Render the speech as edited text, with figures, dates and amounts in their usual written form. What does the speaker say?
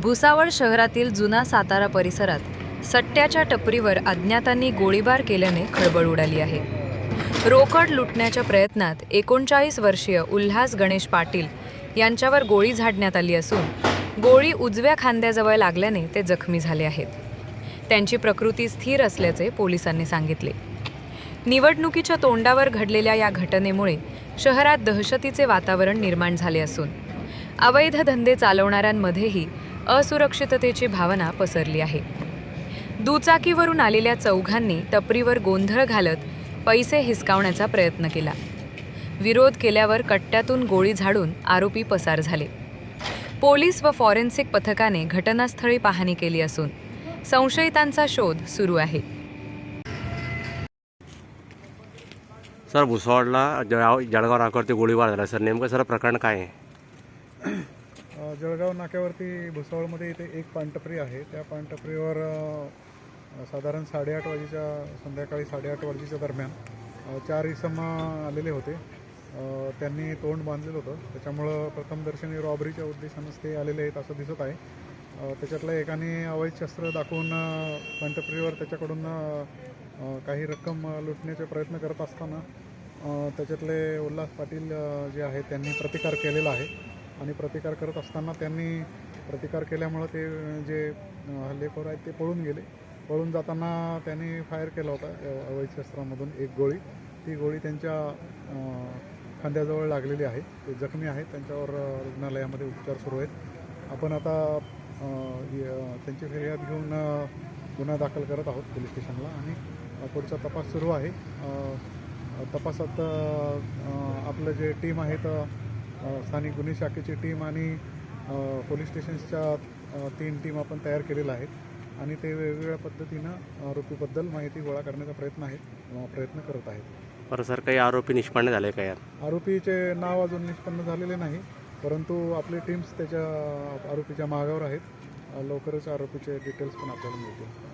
भुसावळ शहरातील जुना सातारा परिसरात सट्ट्याच्या टपरीवर अज्ञातांनी गोळीबार केल्याने खळबळ उडाली आहे। रोकड लुटण्याच्या प्रयत्नात 39 वर्षीय उल्हास गणेश पाटील यांच्यावर गोळी झाडण्यात आली असून गोळी उजव्या खांद्याजवळ लागल्याने ते जखमी झाले आहेत। त्यांची प्रकृती स्थिर असल्याचे पोलिसांनी सांगितले। निवडणुकीच्या तोंडावर घडलेल्या या घटनेमुळे शहरात दहशतीचे वातावरण निर्माण झाले असून अवैध धंदे चालवणाऱ्यांमध्येही असुरक्षिततेची भावना पसरली आहे। दुचाकीवरून आलेल्या चौघांनी टपरीवर गोंधळ घालत पैसे हिसकावण्याचा प्रयत्न केला। विरोध केल्यावर कट्ट्यातून गोळी झाडून आरोपी पसार झाले। पोलीस व फॉरेन्सिक पथकाने घटनास्थळी पाहणी केली असून संशयितांचा शोध सुरू आहे। सर, भुसावळला जळगाव नाक्यावरती गोळीबार झाला सर, नेमकं सर प्रकरण काय आहे? जळगाव नाक्यावरती भुसावळमध्ये इथे एक पानटपरी आहे। त्या पानटपरीवर साधारण 8:30 वाजेच्या संध्याकाळी 8:30 वाजेच्या दरम्यान 4 इसम आलेले होते। त्यांनी तोंड बांधलेलं होतं, त्याच्यामुळं प्रथमदर्शनी रॉबरीच्या उद्देशानंच ते आलेले आहेत असं दिसत आहे। त्याच्यातल्या एकाने अवैध शस्त्र दाखवून पानटपरीवर त्याच्याकडून काही रक्कम लुटण्याचे प्रयत्न करत असताना त्याच्यातले उल्हास पाटील जे आहेत त्यांनी प्रतिकार केलेला आहे आणि प्रतिकार करत असताना त्यांनी प्रतिकार केल्यामुळं ते जे हल्लेखोर आहेत ते पळून गेले। पळून जाताना त्यांनी फायर केला होता अवैध शस्त्रामधून एक गोळी। ती गोळी त्यांच्या खांद्याजवळ लागलेली आहे। ते जखमी आहेत, त्यांच्यावर रुग्णालयामध्ये उपचार सुरू आहेत। आपण आता त्यांची फिर्याद घेऊन गुन्हा दाखल करत आहोत पोलीस स्टेशनला आणि पुढचा तपास सुरू आहे। तपासात आपलं जे टीम आहेत, स्थानिक गुन्हे शाखेची टीम आणि पोलीस स्टेशन्सच्या 3 टीम आपण तयार केलेल्या आहेत आणि ते वेगवेगळ्या पद्धतीनं आरोपीबद्दल माहिती गोळा करण्याचा प्रयत्न करत आहेत। बरं सर, काही आरोपी निष्पन्न झाले का यात? आरोपीचे नाव अजून निष्पन्न झालेले नाही, परंतु आपली टीम्स त्याच्या आरोपीच्या मागावर आहेत। लवकरच आरोपीचे डिटेल्स पण आपल्याला मिळतील।